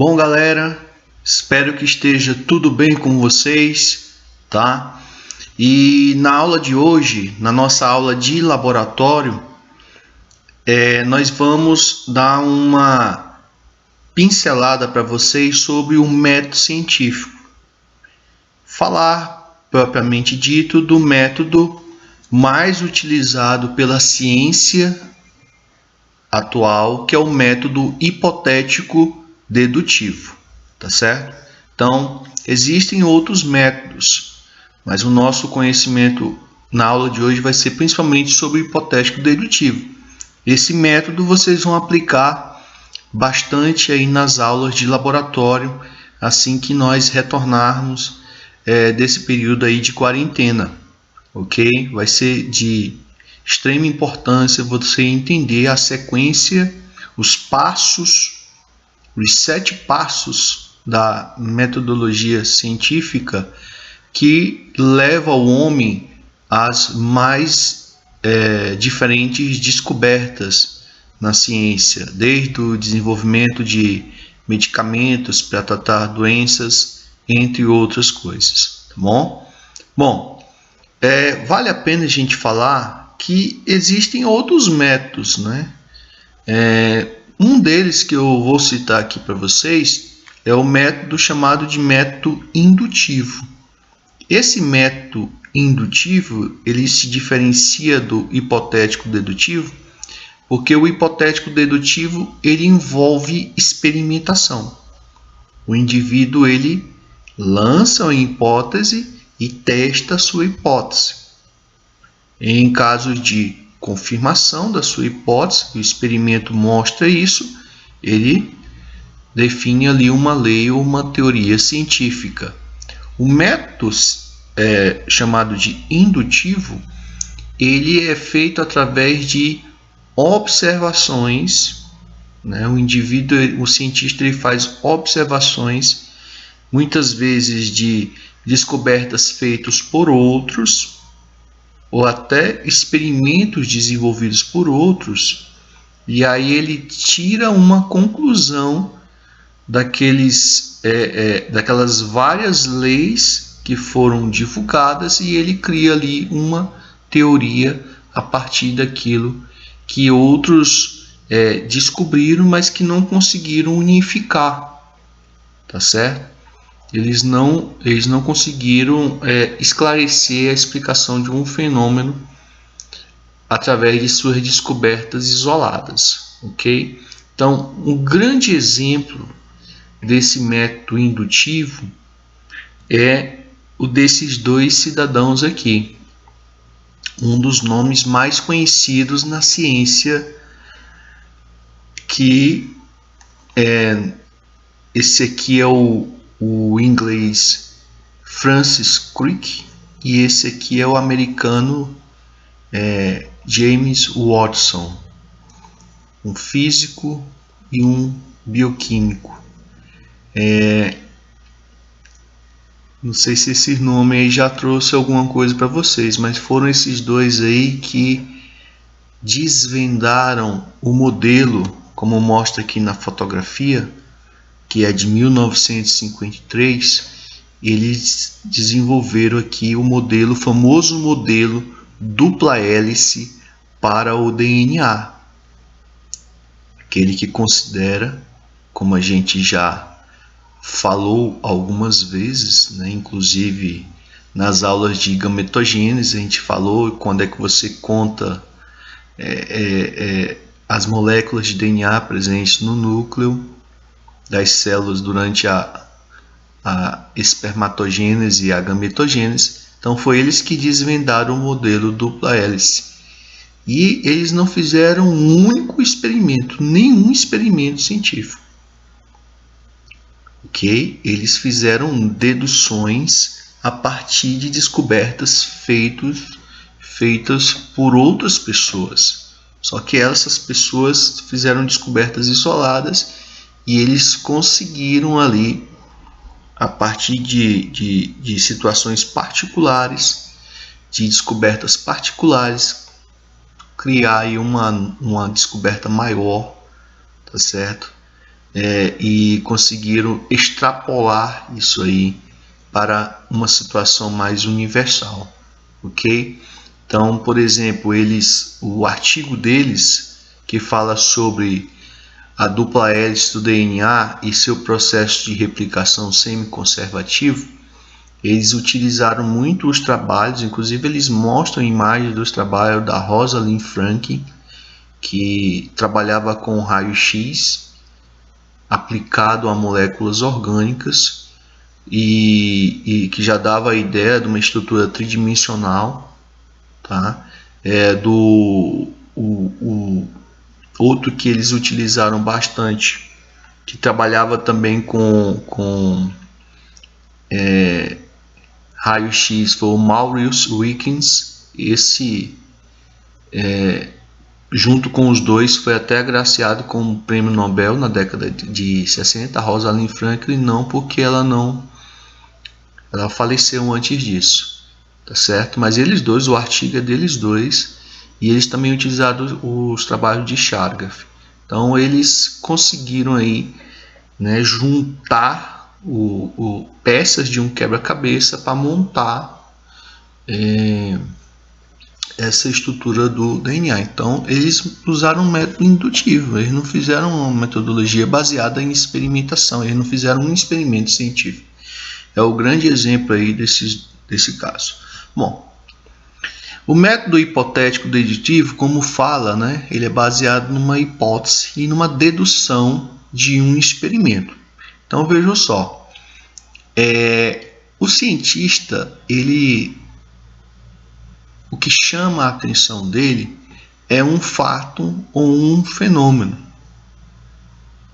Bom, galera, espero que esteja tudo bem com vocês, tá? E na aula de hoje, na nossa aula de laboratório, nós vamos dar uma pincelada para vocês sobre o método científico. Falar, propriamente dito, do método mais utilizado pela ciência atual, que é o método hipotético dedutivo, tá certo? Então, existem outros métodos, mas o nosso conhecimento na aula de hoje vai ser principalmente sobre o hipotético dedutivo. Esse método vocês vão aplicar bastante aí nas aulas de laboratório, assim que nós retornarmos desse período aí de quarentena, ok? Vai ser de extrema importância você entender a sequência, os passos, os 7 passos da metodologia científica que leva o homem às mais diferentes descobertas na ciência, desde o desenvolvimento de medicamentos para tratar doenças, entre outras coisas, tá bom? Bom, vale a pena a gente falar que existem outros métodos, né? Um deles que eu vou citar aqui para vocês é o método chamado de método indutivo. Esse método indutivo, ele se diferencia do hipotético dedutivo, porque o hipotético dedutivo, ele envolve experimentação. O indivíduo, ele lança uma hipótese e testa a sua hipótese. Em casos de confirmação da sua hipótese, o experimento mostra isso, ele define ali uma lei ou uma teoria científica. O método chamado de indutivo, ele é feito através de observações, né? O indivíduo, o cientista, ele faz observações, muitas vezes de descobertas feitas por outros, ou até experimentos desenvolvidos por outros, e aí ele tira uma conclusão daquelas várias leis que foram divulgadas, e ele cria ali uma teoria a partir daquilo que outros descobriram, mas que não conseguiram unificar, tá certo? Eles não conseguiram esclarecer a explicação de um fenômeno através de suas descobertas isoladas, ok? Então, um grande exemplo desse método indutivo é o desses dois cidadãos aqui, um dos nomes mais conhecidos na ciência, que esse aqui é o inglês Francis Crick, e esse aqui é o americano James Watson, um físico e um bioquímico. Não sei se esse nome aí já trouxe alguma coisa para vocês, mas foram esses dois aí que desvendaram o modelo, como mostra aqui na fotografia, que é de 1953, eles desenvolveram aqui o famoso modelo dupla hélice para o DNA, aquele que considera, como a gente já falou algumas vezes, né, inclusive nas aulas de gametogênese a gente falou quando é que você conta as moléculas de DNA presentes no núcleo das células durante a espermatogênese e a gametogênese. Então foi eles que desvendaram o modelo dupla hélice. E eles não fizeram um único experimento, nenhum experimento científico. Ok? Eles fizeram deduções a partir de descobertas feitas por outras pessoas. Só que essas pessoas fizeram descobertas isoladas e eles conseguiram ali, a partir de situações particulares, de descobertas particulares, criar aí uma descoberta maior, tá certo? e conseguiram extrapolar isso aí para uma situação mais universal, ok? Então, por exemplo, o artigo deles que fala sobre a dupla hélice do DNA e seu processo de replicação semi-conservativo, eles utilizaram muito os trabalhos, inclusive eles mostram imagens dos trabalhos da Rosalind Franklin, que trabalhava com raio-x aplicado a moléculas orgânicas e que já dava a ideia de uma estrutura tridimensional, tá? Outro que eles utilizaram bastante, que trabalhava também com raio-x, foi o Maurice Wilkins. Esse, junto com os dois, foi até agraciado com o prêmio Nobel na década de 60. A Rosalind Franklin não, porque ela faleceu antes disso, tá certo? Mas eles dois, o artigo é deles dois, e eles também utilizaram os trabalhos de Chargaff. Então eles conseguiram aí, né, juntar peças de um quebra-cabeça para montar essa estrutura do DNA. Então eles usaram um método indutivo, eles não fizeram uma metodologia baseada em experimentação, eles não fizeram um experimento científico. É o grande exemplo aí desse caso. Bom, o método hipotético dedutivo, como fala, né, ele é baseado numa hipótese e numa dedução de um experimento. Então vejam só, o cientista, o que chama a atenção dele é um fato ou um fenômeno.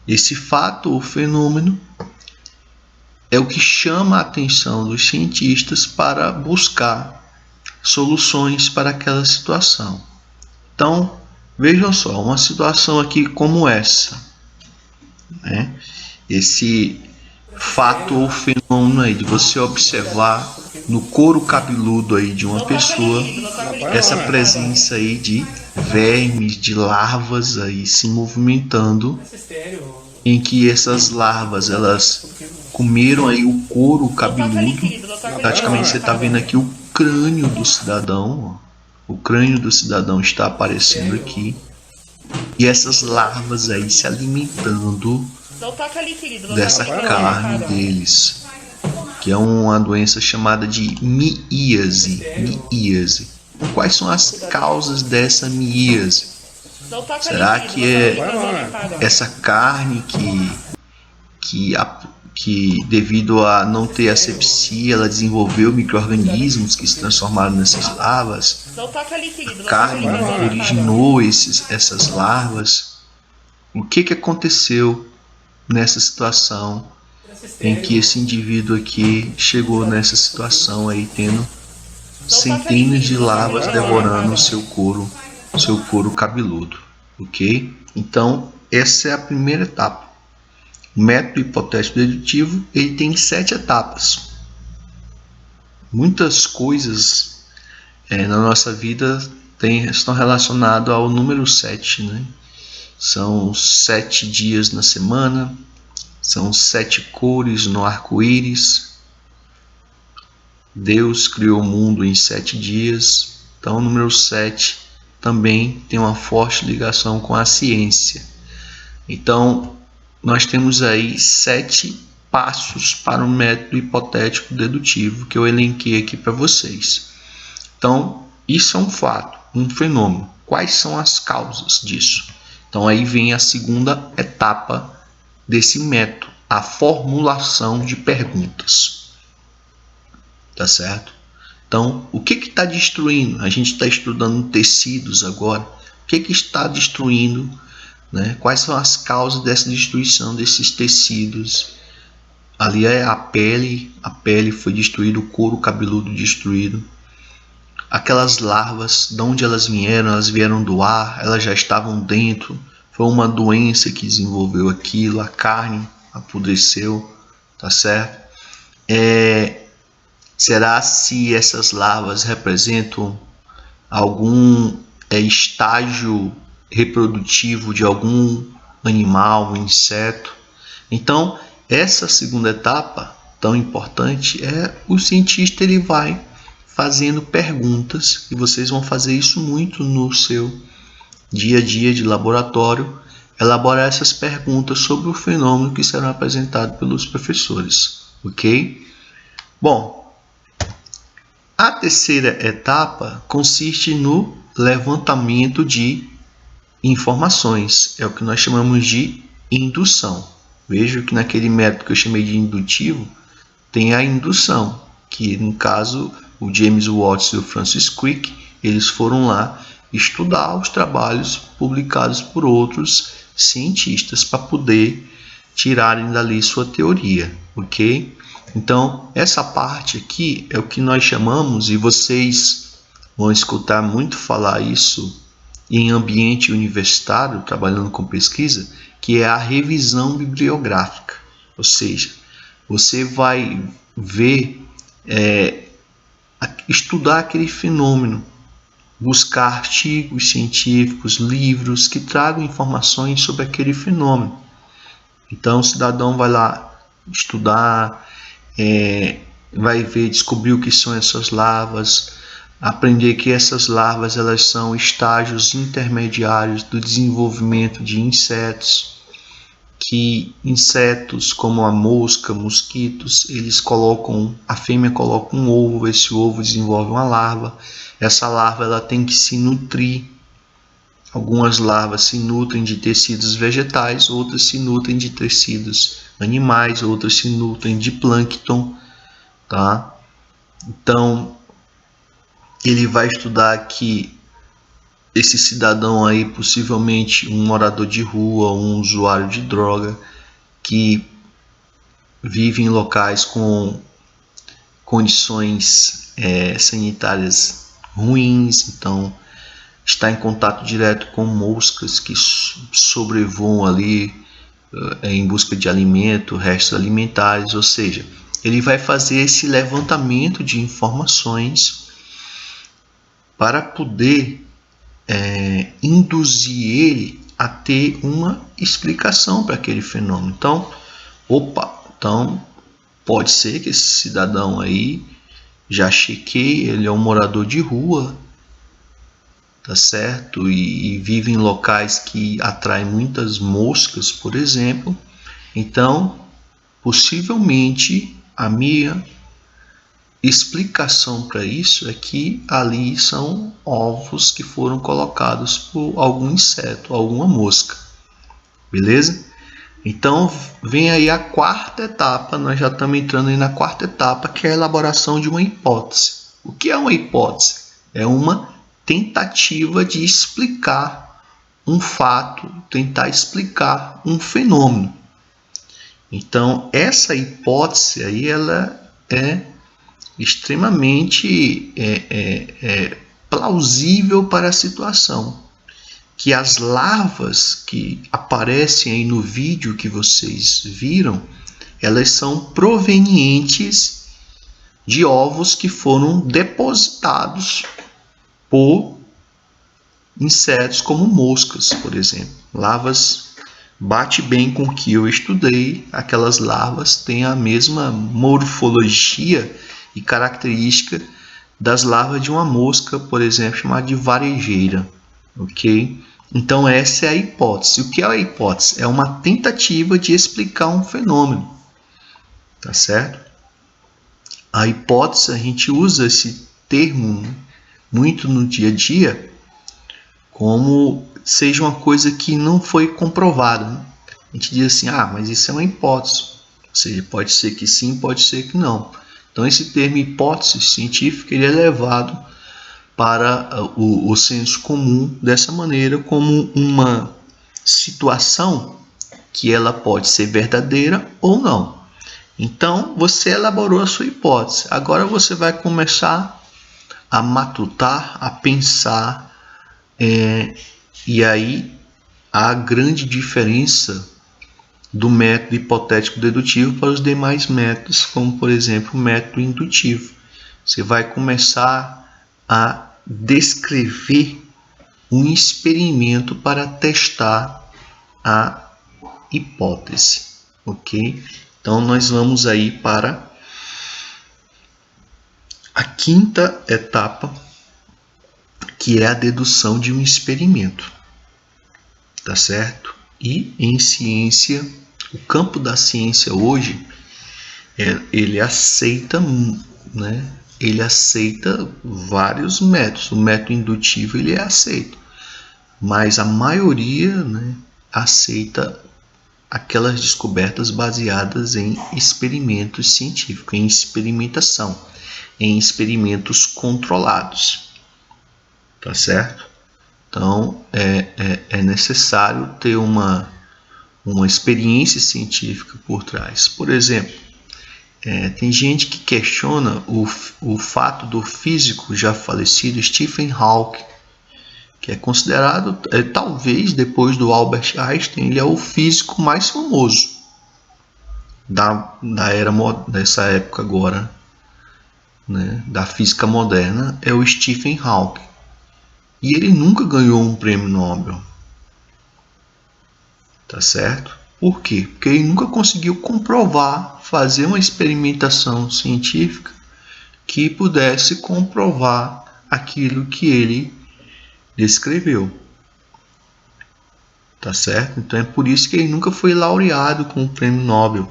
Esse fato ou fenômeno é o que chama a atenção dos cientistas para buscar soluções para aquela situação. Então, vejam só, uma situação aqui como essa, né? Esse fato ou fenômeno aí de você observar no couro cabeludo aí de uma pessoa essa presença aí de vermes, de larvas aí se movimentando, em que essas larvas elas comeram aí o couro cabeludo. Praticamente você está vendo aqui o crânio do cidadão, ó. O crânio do cidadão está aparecendo aqui, e essas larvas aí se alimentando dessa carne deles, que é uma doença chamada de miíase. Quais são as causas dessa miíase? Será que é essa carne que devido a não ter asepsia, ela desenvolveu micro-organismos que se transformaram nessas larvas? A carne originou essas larvas? O que aconteceu nessa situação em que esse indivíduo aqui chegou nessa situação aí, tendo centenas de larvas devorando o seu couro cabeludo, ok? Então, essa é a primeira etapa. O método hipotético dedutivo, ele tem 7 etapas. Muitas coisas na nossa vida estão relacionadas ao número 7, né? São 7 dias na semana, são 7 cores no arco-íris. Deus criou o mundo em 7 dias. Então o número 7 também tem uma forte ligação com a ciência. Então nós temos aí 7 passos para o método hipotético dedutivo que eu elenquei aqui para vocês. Então isso é um fato, um fenômeno. Quais são as causas disso? Então aí vem a segunda etapa desse método, a formulação de perguntas. Tá certo? Então, o que está destruindo? A gente está estudando tecidos agora. O que está destruindo, né? Quais são as causas dessa destruição desses tecidos? Ali é a pele foi destruída, o couro cabeludo destruído. Aquelas larvas, de onde elas vieram? Elas vieram do ar, elas já estavam dentro. Foi uma doença que desenvolveu aquilo, a carne apodreceu, tá certo? Será se essas larvas representam algum estágio reprodutivo de algum animal, um inseto? Então, essa segunda etapa tão importante é o cientista ele vai fazendo perguntas, e vocês vão fazer isso muito no seu dia a dia de laboratório, elaborar essas perguntas sobre o fenômeno que serão apresentados pelos professores, ok? Bom, a terceira etapa consiste no levantamento de informações, é o que nós chamamos de indução. Veja que naquele método que eu chamei de indutivo, tem a indução, que no caso o James Watts e o Francis Crick, eles foram lá estudar os trabalhos publicados por outros cientistas para poder tirarem dali sua teoria, ok? Então, essa parte aqui é o que nós chamamos, e vocês vão escutar muito falar isso em ambiente universitário, trabalhando com pesquisa, que é a revisão bibliográfica. Ou seja, você vai ver, estudar aquele fenômeno, buscar artigos científicos, livros que tragam informações sobre aquele fenômeno. Então, o cidadão vai lá estudar, vai ver, descobrir o que são essas larvas, aprender que essas larvas elas são estágios intermediários do desenvolvimento de insetos, que insetos como a mosca, mosquitos, a fêmea coloca um ovo, esse ovo desenvolve uma larva, essa larva ela tem que se nutrir. Algumas larvas se nutrem de tecidos vegetais, outras se nutrem de tecidos animais, outras se nutrem de plâncton, tá? Então, ele vai estudar que esse cidadão aí, possivelmente um morador de rua, um usuário de droga, que vive em locais com condições sanitárias ruins, então está em contato direto com moscas que sobrevoam ali em busca de alimento, restos alimentares, ou seja, ele vai fazer esse levantamento de informações para poder induzir ele a ter uma explicação para aquele fenômeno. Então, pode ser que esse cidadão aí, já chequei, ele é um morador de rua, tá certo? E vive em locais que atraem muitas moscas, por exemplo. Então, possivelmente, a minha explicação para isso é que ali são ovos que foram colocados por algum inseto, alguma mosca. Beleza? Então, vem aí a quarta etapa, nós já estamos entrando aí na quarta etapa, que é a elaboração de uma hipótese. O que é uma hipótese? É uma tentativa de explicar um fato, tentar explicar um fenômeno. Então, essa hipótese aí, ela é extremamente plausível para a situação. Que as larvas que aparecem aí no vídeo que vocês viram, elas são provenientes de ovos que foram depositados por insetos como moscas, por exemplo. Larvas bate bem com o que eu estudei, aquelas larvas têm a mesma morfologia e característica das larvas de uma mosca, por exemplo, chamada de varejeira, ok? Então essa é a hipótese. O que é a hipótese? É uma tentativa de explicar um fenômeno, tá certo? A hipótese, a gente usa esse termo muito no dia a dia como seja uma coisa que não foi comprovada, né? A gente diz assim, mas isso é uma hipótese, ou seja, pode ser que sim, pode ser que não. Então esse termo hipótese científica ele é levado para o senso comum dessa maneira, como uma situação que ela pode ser verdadeira ou não. Então você elaborou a sua hipótese, agora você vai começar a matutar, a pensar, e aí a grande diferença do método hipotético dedutivo para os demais métodos, como por exemplo o método indutivo. Você vai começar a descrever um experimento para testar a hipótese, ok? Então nós vamos aí para a quinta etapa, que é a dedução de um experimento, tá certo? E em ciência, o campo da ciência hoje, ele aceita, né? Ele aceita vários métodos. O método indutivo ele é aceito, mas a maioria, né, aceita aquelas descobertas baseadas em experimentos científicos, em experimentação, em experimentos controlados, tá certo? Então é necessário ter uma experiência científica por trás. Por exemplo, tem gente que questiona o fato do físico já falecido Stephen Hawking, que é considerado, talvez depois do Albert Einstein, ele é o físico mais famoso da era, dessa época agora, né, da física moderna, é o Stephen Hawking. E ele nunca ganhou um prêmio Nobel, tá certo? Por quê? Porque ele nunca conseguiu comprovar, fazer uma experimentação científica que pudesse comprovar aquilo que ele descreveu. Tá certo? Então é por isso que ele nunca foi laureado com o prêmio Nobel.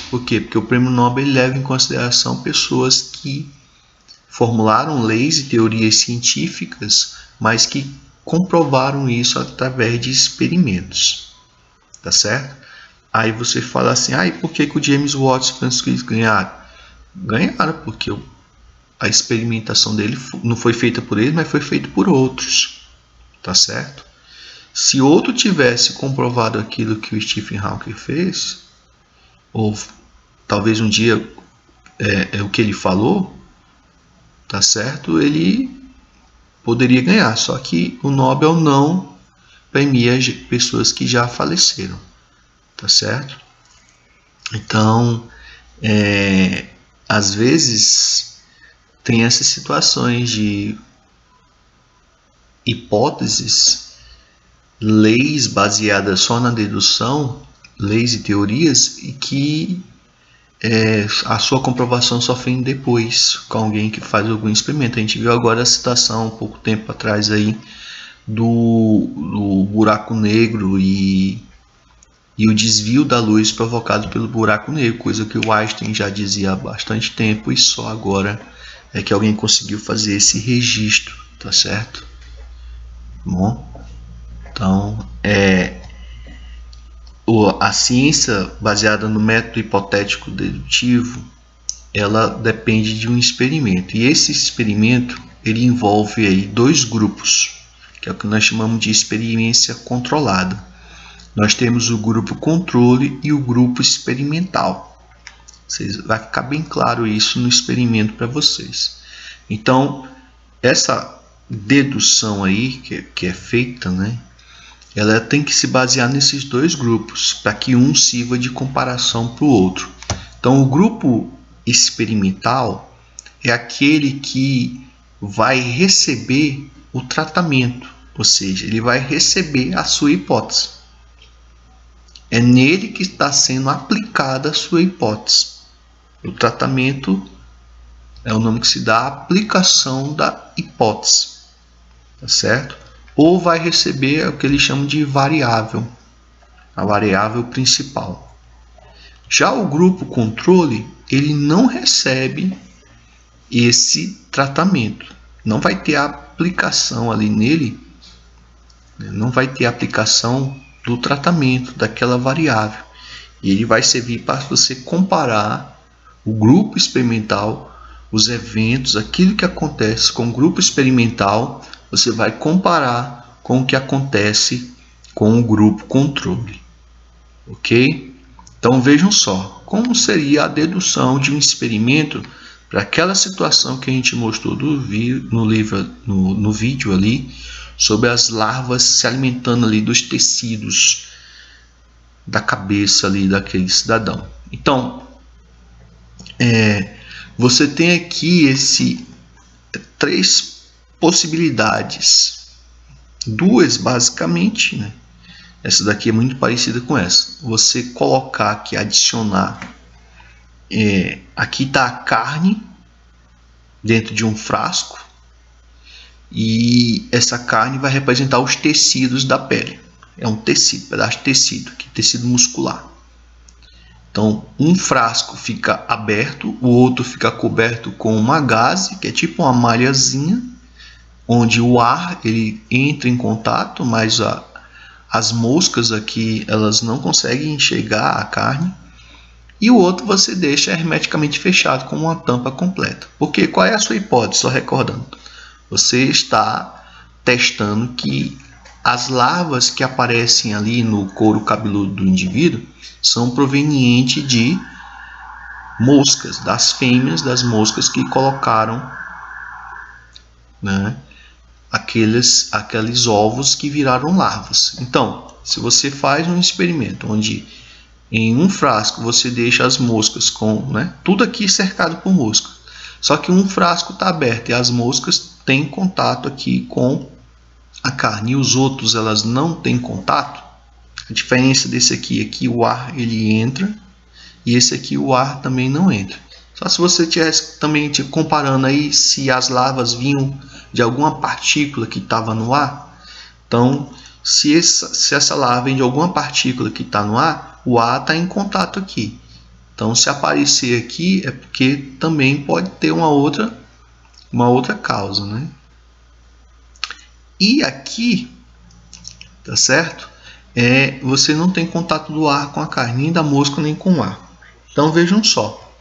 Por quê? Porque o prêmio Nobel leva em consideração pessoas que formularam leis e teorias científicas, mas que comprovaram isso através de experimentos. Tá certo? Aí você fala assim, e por que o James Watt e Francis Crick ganharam? Ganharam porque a experimentação dele não foi feita por ele, mas foi feita por outros. Tá certo? Se outro tivesse comprovado aquilo que o Stephen Hawking fez, ou talvez um dia o que ele falou, tá certo? Ele poderia ganhar, só que o Nobel não premia pessoas que já faleceram, tá certo? Então, às vezes tem essas situações de hipóteses, leis baseadas só na dedução, leis e teorias, e que a sua comprovação só vem depois, com alguém que faz algum experimento. A gente viu agora a citação, um pouco tempo atrás, aí, do buraco negro e o desvio da luz provocado pelo buraco negro, coisa que o Einstein já dizia há bastante tempo, e só agora é que alguém conseguiu fazer esse registro, tá certo? Bom, então a ciência baseada no método hipotético dedutivo, ela depende de um experimento, e esse experimento ele envolve aí dois grupos, que é o que nós chamamos de experiência controlada. Nós temos o grupo controle e o grupo experimental. Vai ficar bem claro isso no experimento para vocês. Então, essa dedução aí que é feita, né, ela tem que se basear nesses dois grupos, para que um sirva de comparação para o outro. Então, o grupo experimental é aquele que vai receber o tratamento, ou seja, ele vai receber a sua hipótese. É nele que está sendo aplicada a sua hipótese. O tratamento é o nome que se dá à aplicação da hipótese, tá certo? Ou vai receber o que eles chamam de variável, a variável principal. Já o grupo controle, ele não recebe esse tratamento, não vai ter aplicação ali nele, não vai ter aplicação do tratamento daquela variável, e ele vai servir para você comparar o grupo experimental, os eventos, aquilo que acontece com o grupo experimental, você vai comparar com o que acontece com o grupo controle, ok? Então vejam só, como seria a dedução de um experimento para aquela situação que a gente mostrou no vídeo ali, sobre as larvas se alimentando ali dos tecidos da cabeça ali daquele cidadão. Então, você tem aqui três possibilidades, duas basicamente, né, Essa daqui é muito parecida com essa. Você colocar aqui, adicionar, aqui está a carne dentro de um frasco, e essa carne vai representar os tecidos da pele. É um tecido, pedaço de tecido, aqui, tecido muscular. Então, um frasco fica aberto, o outro fica coberto com uma gaze, que é tipo uma malhazinha, onde o ar ele entra em contato, mas as moscas aqui elas não conseguem enxergar a carne. E o outro você deixa hermeticamente fechado com uma tampa completa. Porque qual é a sua hipótese? Só recordando, você está testando que as larvas que aparecem ali no couro cabeludo do indivíduo são provenientes de moscas, das fêmeas das moscas que colocaram, né, aqueles ovos que viraram larvas. Então, se você faz um experimento onde em um frasco você deixa as moscas com, né, tudo aqui cercado por moscas, só que um frasco está aberto e as moscas têm contato aqui com a carne e os outros elas não têm contato. A diferença desse aqui o ar ele entra e esse aqui o ar também não entra. Só se você estivesse também comparando aí se as larvas vinham de alguma partícula que estava no ar. Então, se essa larva vem de alguma partícula que está no ar, o ar está em contato aqui. Então, se aparecer aqui é porque também pode ter uma outra causa, né? E aqui, tá certo? Você não tem contato do ar com a carne, nem da mosca, nem com o ar. Então, vejam só.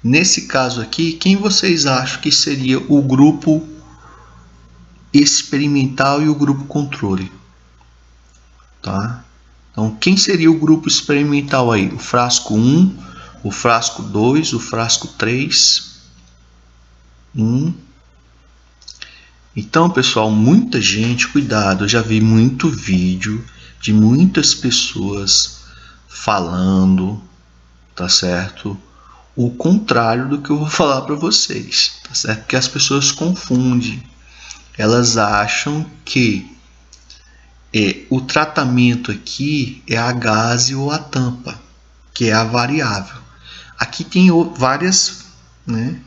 Nesse caso aqui, quem vocês acham que seria o grupo experimental e o grupo controle? Tá? Então, quem seria o grupo experimental aí? O frasco 1, o frasco 2, o frasco 3. Então, pessoal, muita gente, cuidado, eu já vi muito vídeo de muitas pessoas falando, tá certo? O contrário do que eu vou falar para vocês, tá certo? Porque as pessoas confundem. Elas acham que o tratamento aqui é a gaze ou a tampa, que é a variável. Aqui tem várias, né?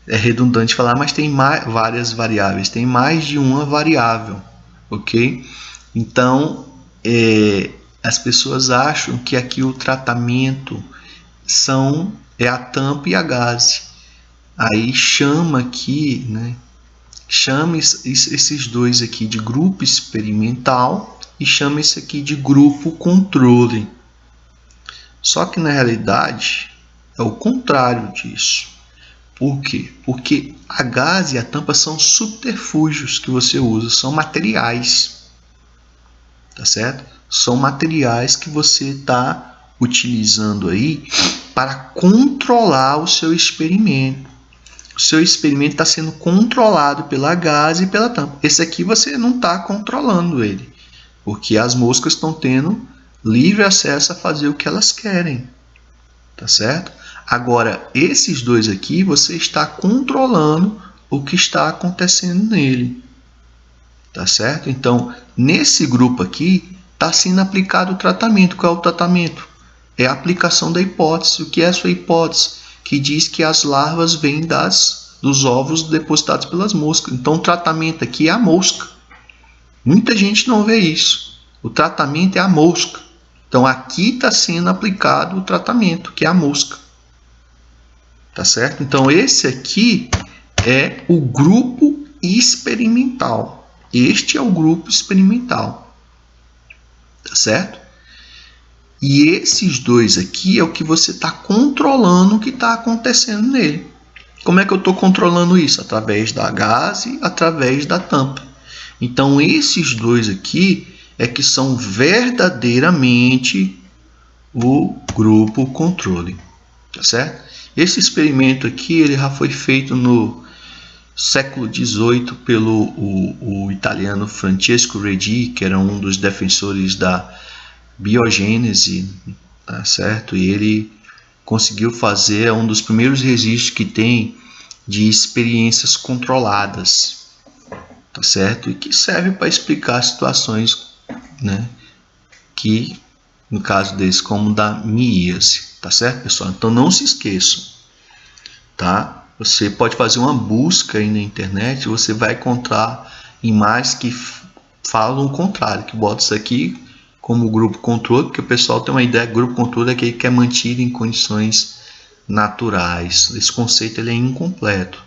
É redundante falar, mas tem várias variáveis, tem mais de uma variável, ok? Então, as pessoas acham que aqui o tratamento é a tampa e a gaze. Aí chama aqui, né? Chama esses dois aqui de grupo experimental e chama esse aqui de grupo controle. Só que na realidade é o contrário disso. Por quê? Porque a gaze e a tampa são subterfúgios que você usa, são materiais, tá certo? São materiais que você está utilizando aí para controlar o seu experimento. O seu experimento está sendo controlado pela gaze e pela tampa. Esse aqui você não está controlando ele, porque as moscas estão tendo livre acesso a fazer o que elas querem, tá certo? Agora, esses dois aqui, você está controlando o que está acontecendo nele, tá certo? Então, nesse grupo aqui, está sendo aplicado o tratamento. Qual é o tratamento? É a aplicação da hipótese. O que é a sua hipótese? Que diz que as larvas vêm dos ovos depositados pelas moscas. Então, o tratamento aqui é a mosca. Muita gente não vê isso. O tratamento é a mosca. Então, aqui está sendo aplicado o tratamento, que é a mosca. Tá certo? Então, esse aqui é o grupo experimental. Este é o grupo experimental. Tá certo? E esses dois aqui é o que você está controlando o que está acontecendo nele. Como é que eu estou controlando isso? Através da gaze, através da tampa. Então, esses dois aqui é que são verdadeiramente o grupo controle. Tá certo? Esse experimento aqui ele já foi feito no século XVIII pelo o italiano Francesco Redi, que era um dos defensores da biogênese, tá certo? E ele conseguiu fazer um dos primeiros registros que tem de experiências controladas, tá certo? E que serve para explicar situações, né, que no caso desse, como da miíase, tá certo, pessoal? Então não se esqueçam, tá? Você pode fazer uma busca aí na internet, você vai encontrar imagens que falam o contrário, que botam isso aqui como grupo controle, porque o pessoal tem uma ideia que grupo controle é aquele que é mantido em condições naturais. Esse conceito ele é incompleto,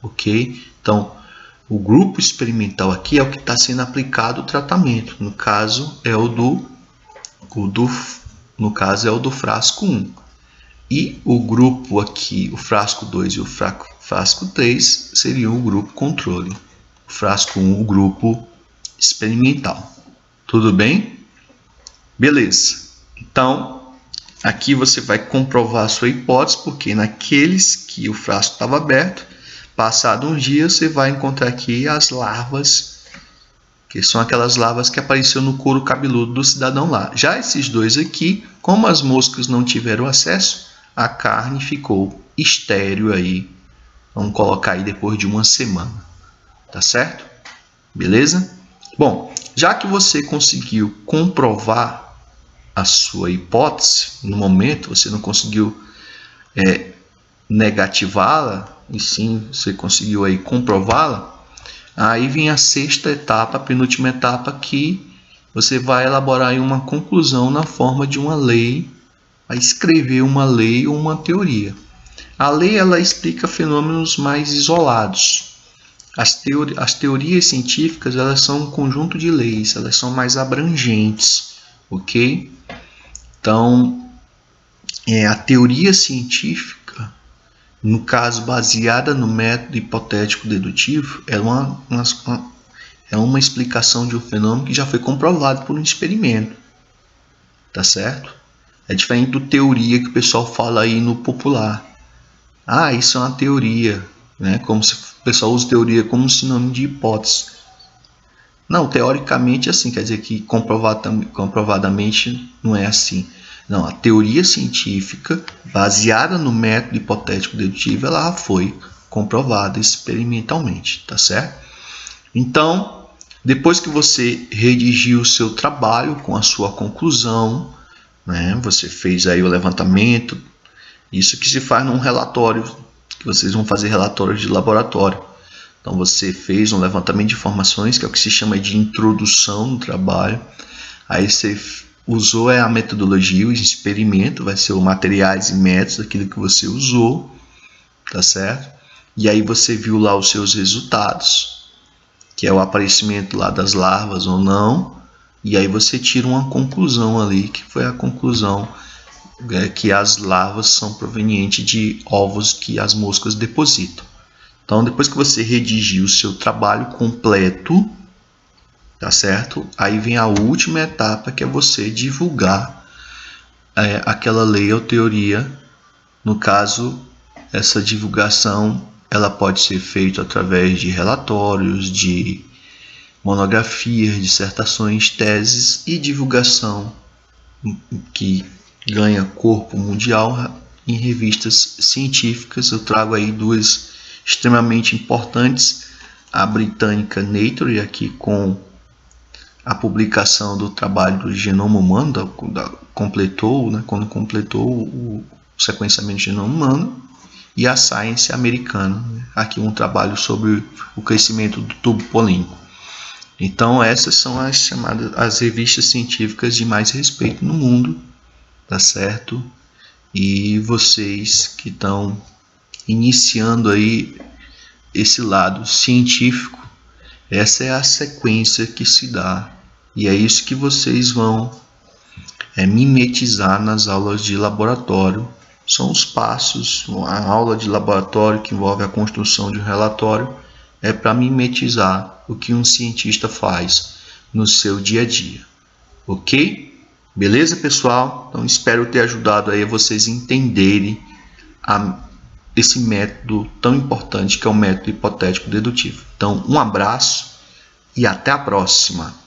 ok? Então, o grupo experimental aqui é o que está sendo aplicado o tratamento. No caso, é no caso é o do frasco 1. E o grupo aqui, o frasco 2 e o frasco 3, seriam o grupo controle. O frasco 1, o grupo experimental. Tudo bem? Beleza. Então, aqui você vai comprovar a sua hipótese, porque naqueles que o frasco estava aberto, passado um dia, você vai encontrar aqui as larvas, que são aquelas larvas que apareceram no couro cabeludo do cidadão lá. Já esses dois aqui, como as moscas não tiveram acesso, a carne ficou estéril aí. Vamos colocar aí depois de uma semana. Tá certo? Beleza? Bom, já que você conseguiu comprovar a sua hipótese, no momento você não conseguiu negativá-la, e sim você conseguiu aí comprová-la, aí vem a sexta etapa, a penúltima etapa, que você vai elaborar aí uma conclusão na forma de uma lei, a escrever uma lei ou uma teoria. A lei ela explica fenômenos mais isolados. As teorias científicas elas são um conjunto de leis, elas são mais abrangentes, ok? Então, a teoria científica, no caso baseada no método hipotético dedutivo, é uma explicação de um fenômeno que já foi comprovado por um experimento, tá certo? É diferente do teoria que o pessoal fala aí no popular. Ah, isso é uma teoria, né? Como se o pessoal usa teoria como sinônimo de hipótese. Não, teoricamente é assim, quer dizer que comprovadamente não é assim. Não, a teoria científica, baseada no método hipotético dedutivo, ela foi comprovada experimentalmente, tá certo? Então, depois que você redigiu o seu trabalho com a sua conclusão, né, você fez aí o levantamento, isso que se faz num relatório, que vocês vão fazer relatórios de laboratório. Então você fez um levantamento de informações, que é o que se chama de introdução no trabalho. Aí você usou a metodologia, o experimento, vai ser os materiais e métodos, aquilo que você usou, tá certo? E aí você viu lá os seus resultados, que é o aparecimento lá das larvas ou não. E aí você tira uma conclusão ali, que foi a conclusão que as larvas são provenientes de ovos que as moscas depositam. Então, depois que você redigir o seu trabalho completo, tá certo? Aí vem a última etapa, que é você divulgar aquela lei ou teoria. No caso, essa divulgação ela pode ser feita através de relatórios, de monografias, dissertações, teses e divulgação que ganha corpo mundial em revistas científicas. Eu trago aí duas extremamente importantes, a britânica Nature, aqui com a publicação do trabalho do genoma humano, quando completou o sequenciamento do genoma humano, e a Science americana, aqui um trabalho sobre o crescimento do tubo polínico. Então essas são as revistas científicas de mais respeito no mundo, tá certo? E vocês que estão iniciando aí esse lado científico, essa é a sequência que se dá, e é isso que vocês vão mimetizar nas aulas de laboratório. São os passos. A aula de laboratório, que envolve a construção de um relatório, é para mimetizar o que um cientista faz no seu dia a dia. Ok? Beleza, pessoal? Então espero ter ajudado aí a vocês entenderem esse método tão importante que é o método hipotético dedutivo. Então, um abraço e até a próxima!